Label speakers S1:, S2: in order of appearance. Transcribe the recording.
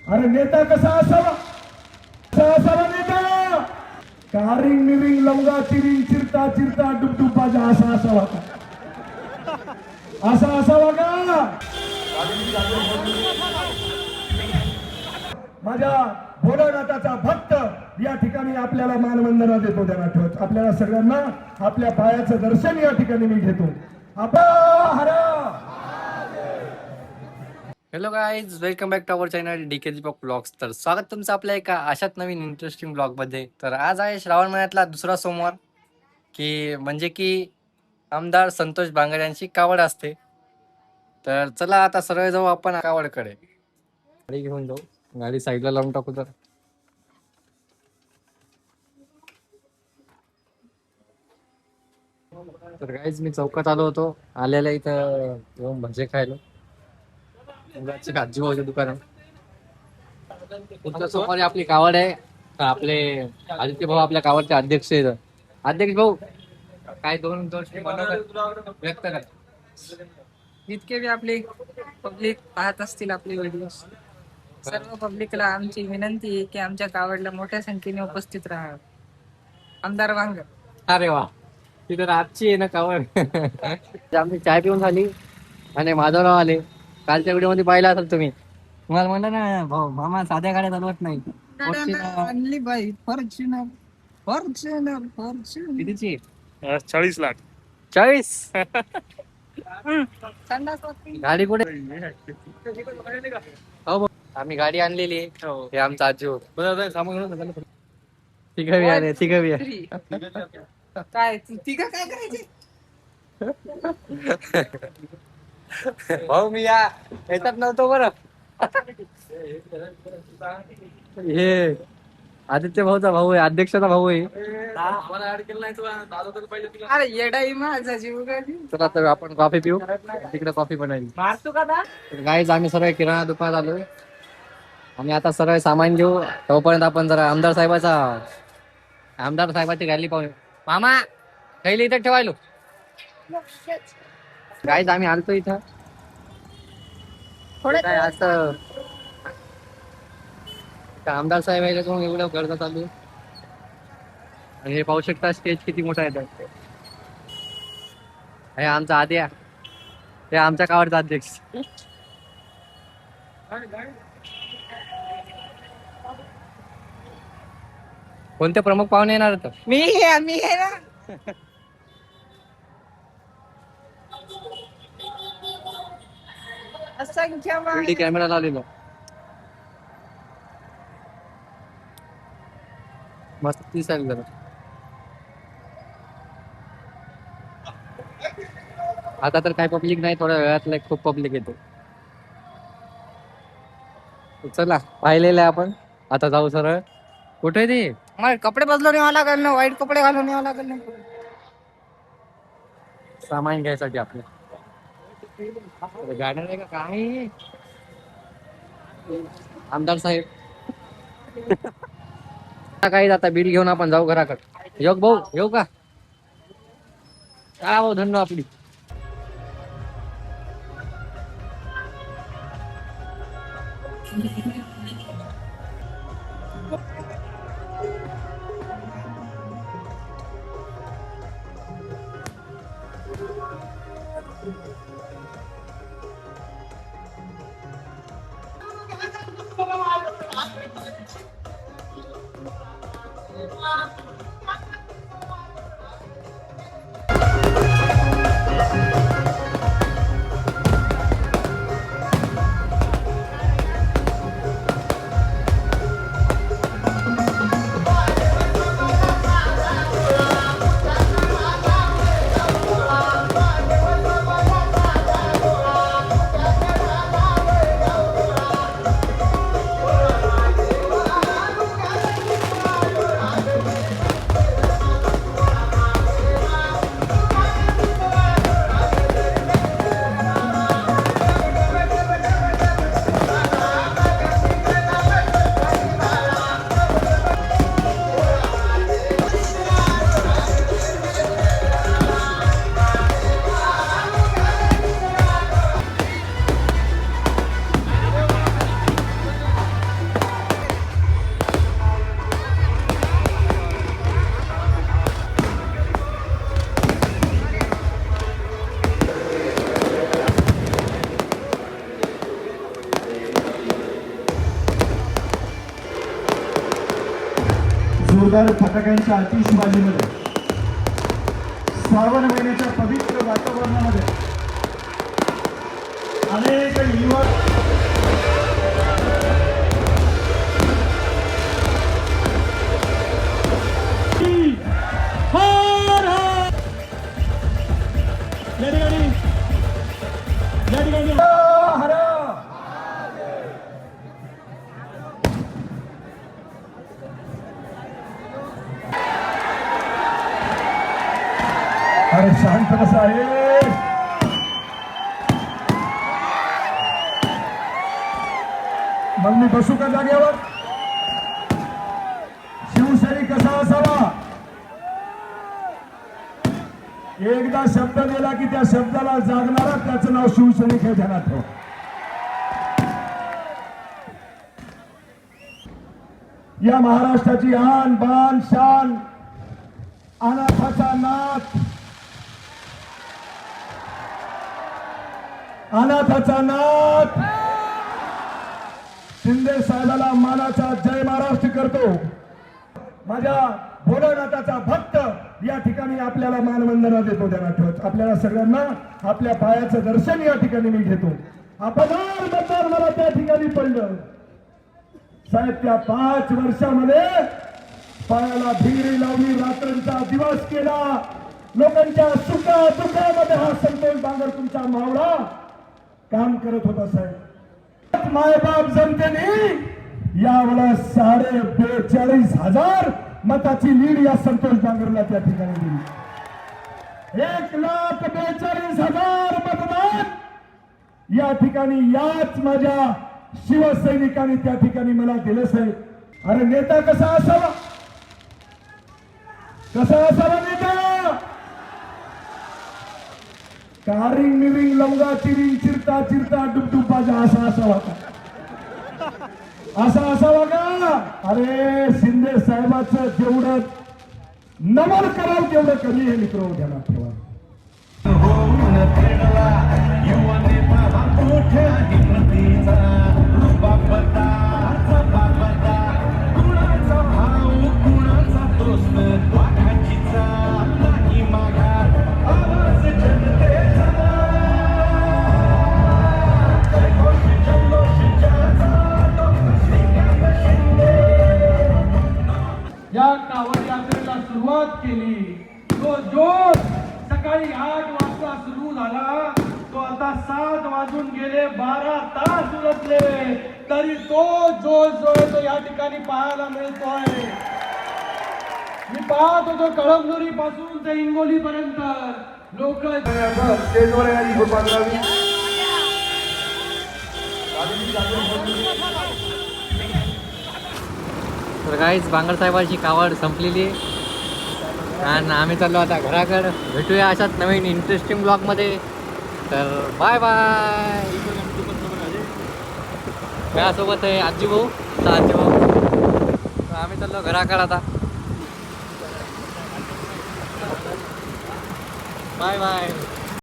S1: अरे नेता कसा असावा, कसा असावा नेता? कारिंग मिरिंग लवंगा चिरिंग चिरता चिरता डुबडुबाजा असा असावा का? असा असावा का? माझ्या भोलेनाथाचा भक्त या ठिकाणी आपल्याला मानवंदना देतो. त्यांना ठेवत आपल्याला सगळ्यांना आपल्या पायाचं दर्शन या ठिकाणी मी घेतो.
S2: Hello guys, welcome back to our channel DK blogs. तर स्वागत तुमचं आपल्या एका अशात नवीन इंटरेस्टिंग ब्लॉगमध्ये. तर आज आहे श्रावण महिन्यातला दुसरा सोमवार, की आमदार संतोष बांगर यांची कावड असते. तर चला आता सर्व जाऊ आपण कावडकडे. गाडी घेऊन जाऊ, गाडी साईडला लावून टाकू. तर गाईज मी चौकात आलो होतो. आलेल्या इथं येऊन भजे खायला मुलाची भाजी भाऊच्या दुकानात. पुढच्या सोमवारी आपली कावड आहे. आपले आदित्य भाऊ आपल्या कावडचे अध्यक्ष आहेत. अध्यक्ष भाऊ, काय दोन मनोगत व्यक्त करा.
S3: जितके बी आपले पब्लिक पाहत असतील आपले व्हिडिओ, सर्व पब्लिकला आमची विनंती आहे की आमच्या कावडला मोठ्या संख्येने उपस्थित राहा. आमदार वांग.
S2: अरे वा, ती तर आजची आहे ना कावड. आमची चाय पिऊन झाली आणि माधवराव आले. कालच्या व्हिडिओ मध्ये पाहिला असेल तुम्ही. तुम्हाला म्हणलं ना भाऊ, मामा साध्या गाड्या चालवत नाही.
S3: आणली बाई फॉर्च्युनर फॉर्च्युनर फॉर्च्युनर
S2: कितीची?
S4: 40 लाख.
S2: 40. गाडी कुठे? हो भाऊ, आम्ही गाडी आणलेली. हे आमचा आजू. तिघवी आले, तिघवी आले.
S3: काय तिघ काय करायचे?
S2: भाऊ मी याच्यात नव्हतो बरं. हे आदित्य भाऊचा भाऊ आहे, अध्यक्षाचा भाऊ आहे.
S3: अरे येडाई माझा जीव गाडी.
S2: तर आता आपण कॉफी पिऊ, तिकडे कॉफी बनवायची.
S3: मारतो का दा?
S2: गाईज आम्ही सर्व किराणा दुकानात आलोय. आम्ही आता सर्व सामान घेऊ. तोपर्यंत आपण जरा आमदार साहेबाची रॅली पाहू. मामा थैली इथं ठेवायलो. गाईज आम्ही आलतो इथं. काय असं आमदार साहेब आहे त्याच्यामुळे एवढं गर्द चालू आहे. आणि हे पाहू शकता स्टेज किती मोठा आहे. हे आमचा आद्या, हे आमच्या गावाचा अध्यक्ष. कोणते प्रमुख पाहुणे येणार होतं?
S3: मी आहे ना. असंख्य
S2: व्हिडिओ कॅमेरा लावलेला मस्त दिसायला जरा. आता तर काय पब्लिक नाही, थोड्या वेळात खूप पब्लिक येतो. चला पाहिलेलं आहे आपण, आता जाऊ सरळ. कुठे ते
S3: मला कपडे बदलून यावं लागेल ना, वाईट कपडे घालून यावं लागेल ना.
S2: सामान घ्यायसाठी आपलं. गाड्या नाही का काय आमदार साहेब. काही आता बिल घेऊन आपण जाऊ घराकडे. योग भाऊ येऊ का? काय भाऊ धन्य आपली.
S1: जोरदार फटाक्यांच्या आतिषबाजीमध्ये श्रावण महिन्याच्या पवित्र वातावरणामध्ये अनेक युवक अरे शांत कसा आहे. मग मी बसू का जागेवर. शिवसैनिक कसा असावा. एकदा शब्द दिला की त्या शब्दाला जागणारा त्याचं नाव शिवसैनिक हे ध्यानात ठेवा. या महाराष्ट्राची आन बान शान अनाथाचा नाथ अनाथाचा नाथ शिंदे साहेबाला मानाचा जय महाराष्ट्र करतो. माझ्या भोलेनाथाचा भक्त या ठिकाणी आपल्याला मानवंदना देतो. त्यांना ठेवत आपल्याला सगळ्यांना आपल्या पायाचं दर्शन या ठिकाणी मी घेतो. आपण मतदार मला त्या ठिकाणी पडलं साहेब. त्या 5 वर्षामध्ये पायाला भिंगरी लावली, रात्रीचा दिवस केला. लोकांच्या सुखा दुःखामध्ये हा संतोष बांगर तुमचा मावळा काम करत होता साहेब. मायबाप जनतेने यावेळेस 42,500 मताची लीड या संतोष बांगरला त्या ठिकाणी दिली. 1,42,000 मतदान या ठिकाणी याच माझ्या शिवसैनिकांनी त्या ठिकाणी मला दिलं साहेब. अरे नेता कसा असावा. कसा असावा नेता. कारिंग मिरिंग लवंगा चिरिंग चिरता चिरता डुबडुबाजा असा असावा का. असा असावा का. अरे शिंदे साहेबाचं जेवढं नमन करावं तेवढं कमी हे मित्र ध्यानात ठेवा.
S4: या कावड यात्रेला सुरुवात केली. तो जोश सकाळी 8 वाजता सुरू झाला. तो आता 7 वाजून गेले, 12 तास उलटले तरी तो जोश जो आहे तो या ठिकाणी पाहायला मिळतोय. मी पाहत होतो कळमनुरी पासून ते हिंगोली पर्यंत लोक
S1: स्टेजवर यायची कृपा करावी.
S2: तर काहीच बांगर साहेबांची कावड संपलेली आहे आणि आम्ही चाललो आता घराकडे. भेटूया अशाच नवीन इंटरेस्टिंग ब्लॉगमध्ये. तर बाय बाय. माझ्यासोबत आहे आजी भाऊ. आजी भाऊ. तर आम्ही चाललो घराकडे आता. Bye bye.